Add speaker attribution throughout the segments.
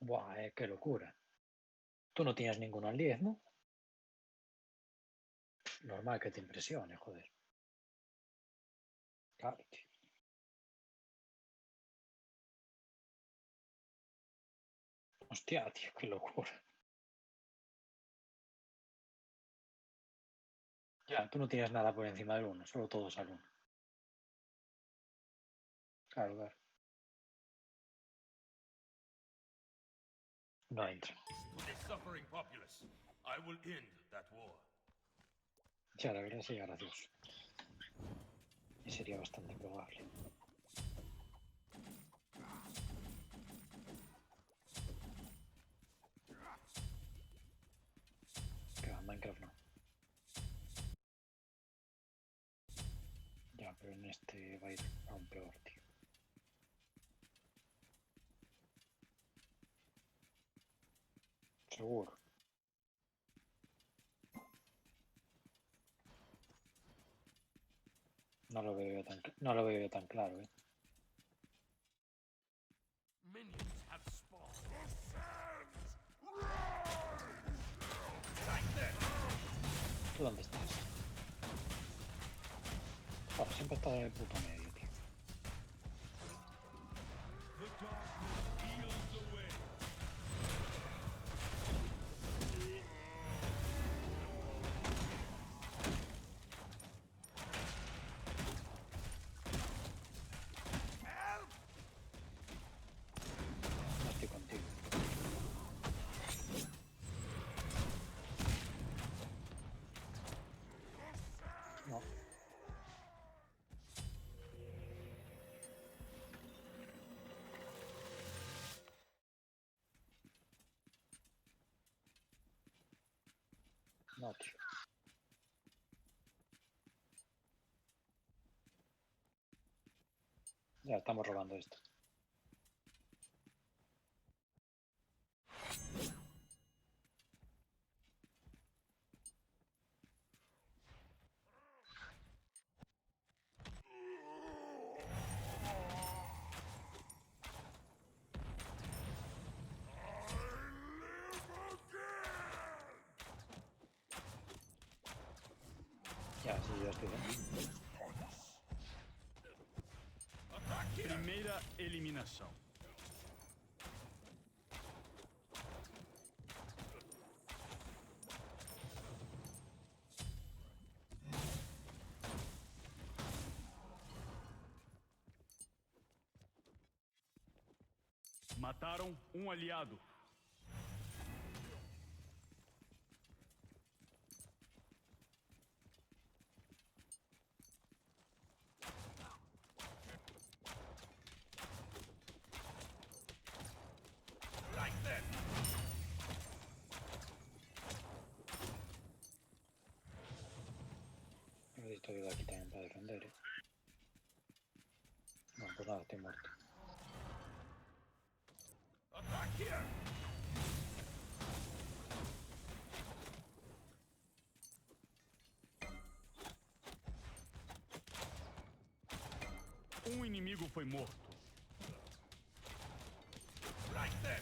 Speaker 1: Buah, qué locura. Tú no tienes ninguno al 10, ¿no? Normal que te impresione, joder. Claro, tío. Hostia, tío, qué locura. Ya, tú no tienes nada por encima del 1, solo todos al 1. Claro, claro. No entra.
Speaker 2: To the suffering populace, I will end that war.
Speaker 1: Ya, la verdad sería gracioso. Y sería bastante probable. Que va, Minecraft no. Ya, pero en este va a ir aún peor, tío. Seguro. No lo veo tan claro, ¿eh?
Speaker 2: Minions have spawned.
Speaker 1: ¿Tú dónde estás? Bueno, siempre está en el puto medio, tío. No estoy contigo. No. No, tío. Ya estamos robando esto. Ya, sí, ya estoy dentro.
Speaker 3: Primeira eliminação. Mataram um aliado.
Speaker 2: Like that.
Speaker 1: Necesito ayuda aquí también para defender, ¿eh? No, pues nada, estoy muerto.
Speaker 2: Attack here.
Speaker 3: Um inimigo foi morto.
Speaker 2: Like that.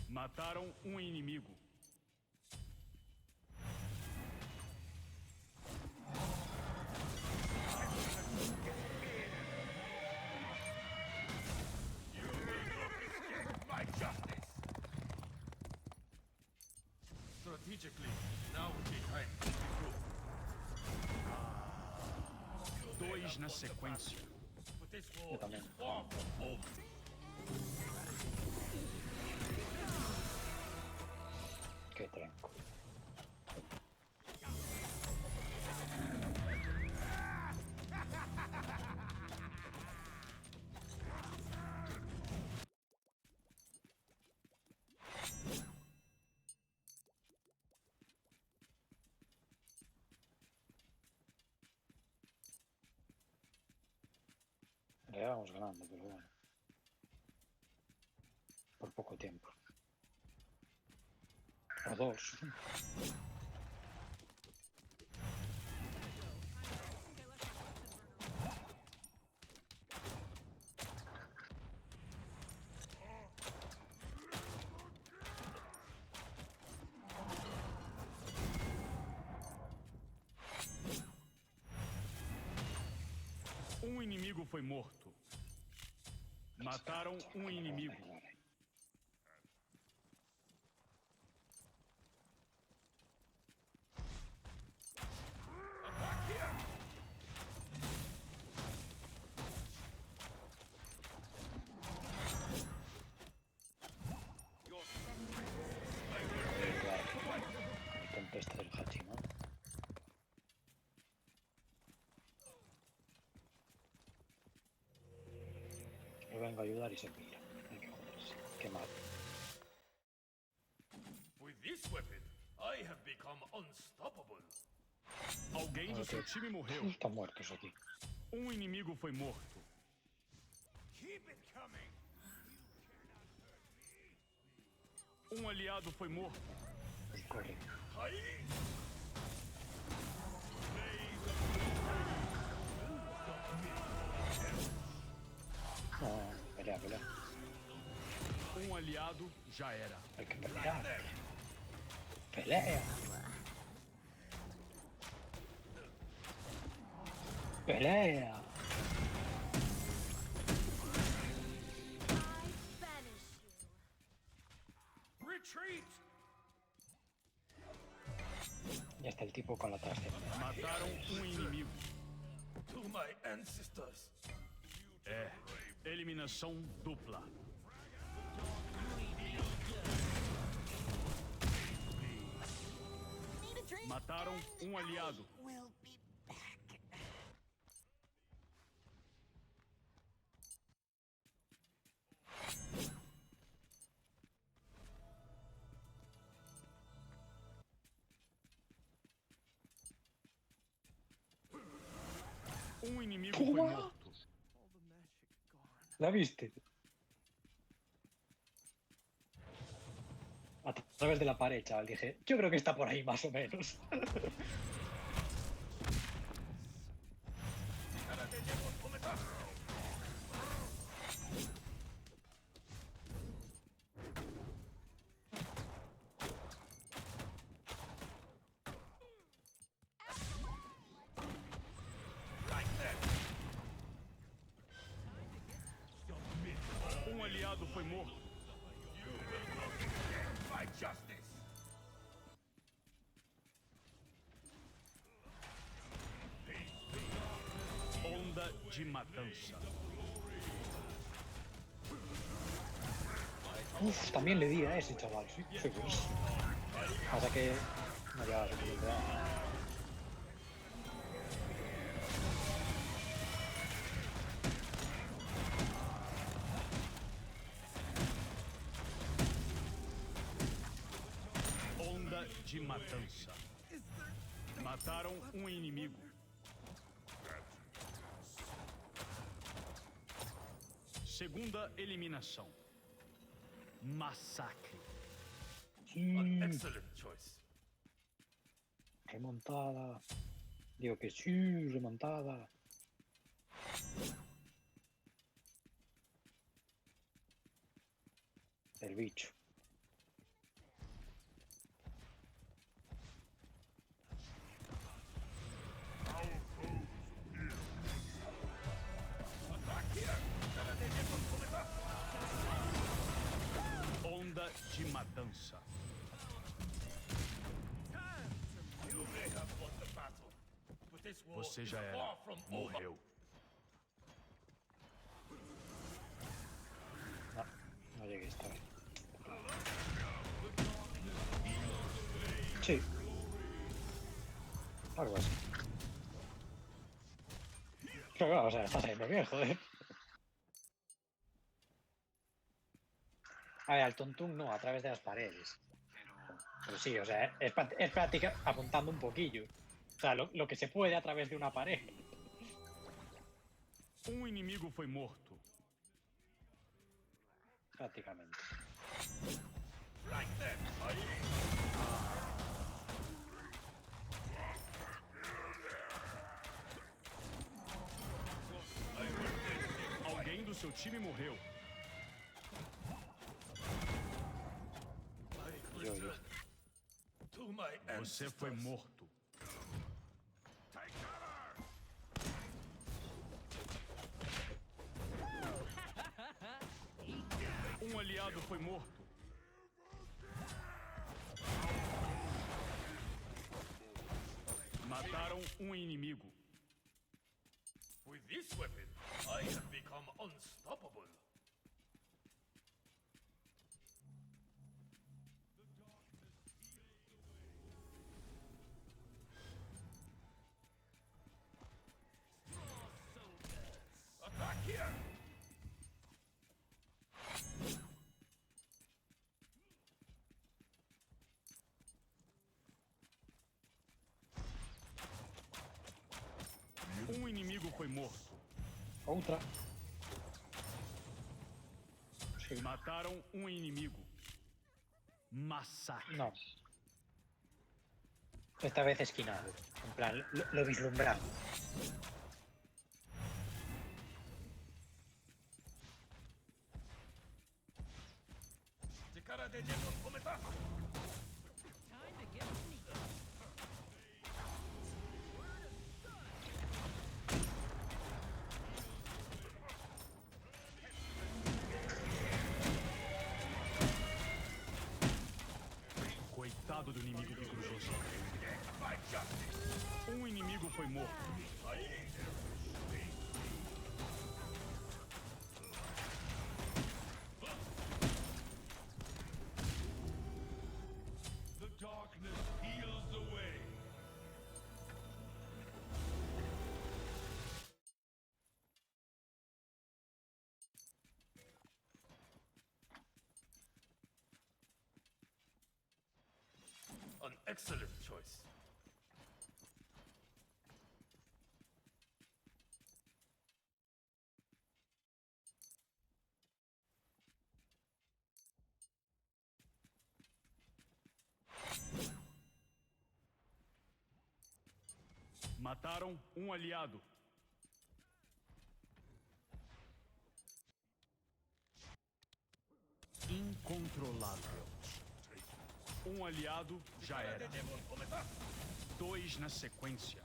Speaker 3: Mataram um inimigo.
Speaker 2: You will not escape my justice. Strategically, now would be time to regroup.
Speaker 3: Dois na sequência.
Speaker 2: But this
Speaker 1: Yo
Speaker 2: war
Speaker 1: también.
Speaker 2: is far from over.
Speaker 1: Qué tranco. Le vamos ganando, pero bueno. Por poco tiempo. O dos.
Speaker 3: Um inimigo foi morto. Mataram um inimigo.
Speaker 1: Vale, vale. El tempesta del Hachi, ¿no? Yo vengo a ayudar y se pira. Hay que joderse. Qué mal.
Speaker 2: With this weapon, I have become unstoppable.
Speaker 3: Alguém do seu time morreu.
Speaker 1: Están muertos aquí.
Speaker 3: Um inimigo foi morto.
Speaker 2: Keep it coming.
Speaker 3: Um aliado foi morto.
Speaker 1: Pues corre.
Speaker 2: Aye.
Speaker 1: No, pelea, pelea.
Speaker 3: Um aliado já era.
Speaker 1: Hay que pelear. Pelea. Pelea.
Speaker 4: I banish you.
Speaker 2: Retreat.
Speaker 1: Ya está el tipo con la trascendencia.
Speaker 3: Mataram um inimigo.
Speaker 2: To my ancestors.
Speaker 3: É. Eliminação dupla.
Speaker 4: Need a drink?
Speaker 3: Mataram um aliado.
Speaker 4: We'll be back.
Speaker 3: Um inimigo foi morto.
Speaker 1: ¿La viste? A través de la pared, chaval. Dije, yo creo que está por ahí más o menos.
Speaker 3: Um aliado foi morto.
Speaker 2: My justice.
Speaker 3: Onda de matança.
Speaker 1: Uf, también le di a ese chaval. Soy buenísimo. Pasa que no llegaba a su velocidad.
Speaker 3: Onda de matança. Mataram um inimigo. Segunda eliminação. Massacre.
Speaker 2: An excellent choice.
Speaker 1: Remontada. Digo que sí, remontada. El bicho.
Speaker 3: Onda de matança.
Speaker 2: You may have won the battle, but this war
Speaker 3: Você
Speaker 2: is
Speaker 3: já era.
Speaker 2: far from over.
Speaker 3: Morreu.
Speaker 1: No, no llegué esta vez. Sí. Algo así. Pero claro, o sea, está saliendo bien, joder. A ver, al Tontung no, a través de las paredes. Pero sí, o sea, es práctica apuntando un poquillo. O sea, lo que se puede a través de una pared.
Speaker 3: Um inimigo foi morto.
Speaker 1: Prácticamente.
Speaker 2: Like them. Aye.
Speaker 3: time morreu.
Speaker 2: I return to my
Speaker 3: Você foi
Speaker 2: ancestors.
Speaker 3: morto.
Speaker 2: Take cover!
Speaker 3: Um aliado foi morto. Mataram um inimigo.
Speaker 2: With this weapon, I have become unstoppable. Attack here!
Speaker 3: Um inimigo foi morto.
Speaker 1: Outra. Sí.
Speaker 3: Mataram um inimigo. Massacre.
Speaker 1: No. Esta vez esquinado. En plan, lo vislumbrado.
Speaker 2: 力でジェット止めた
Speaker 3: Coitado do inimigo que cruzou sua frente. Um inimigo foi morto.
Speaker 2: The darkness heals the way. An excellent choice.
Speaker 3: Mataram um aliado. Incontrolável. Um aliado já era. Dois na sequência.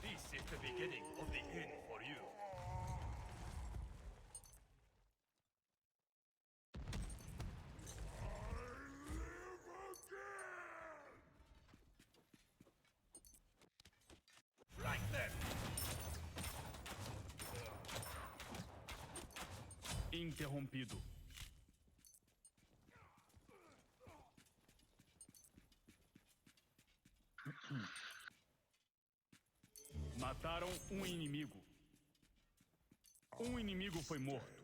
Speaker 2: This is the beginning of the end for you. Flank them!
Speaker 3: Interrompido. Mataram um inimigo. Um inimigo foi morto.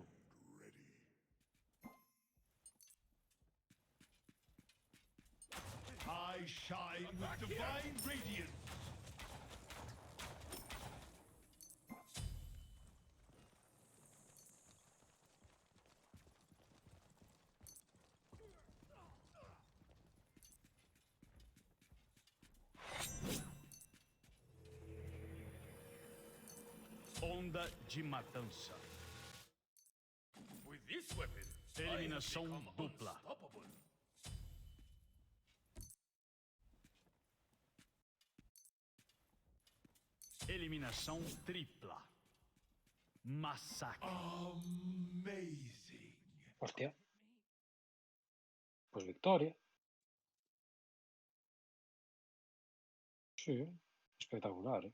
Speaker 2: I shine with divine radiance.
Speaker 3: Onda de matança.
Speaker 2: With this weapon,
Speaker 3: Eliminação
Speaker 2: I have become
Speaker 3: dupla.
Speaker 2: unstoppable.
Speaker 3: Eliminação tripla. Massacre.
Speaker 2: Amazing.
Speaker 1: Hostia. Pues victoria. Sí, espectacular, ¿eh?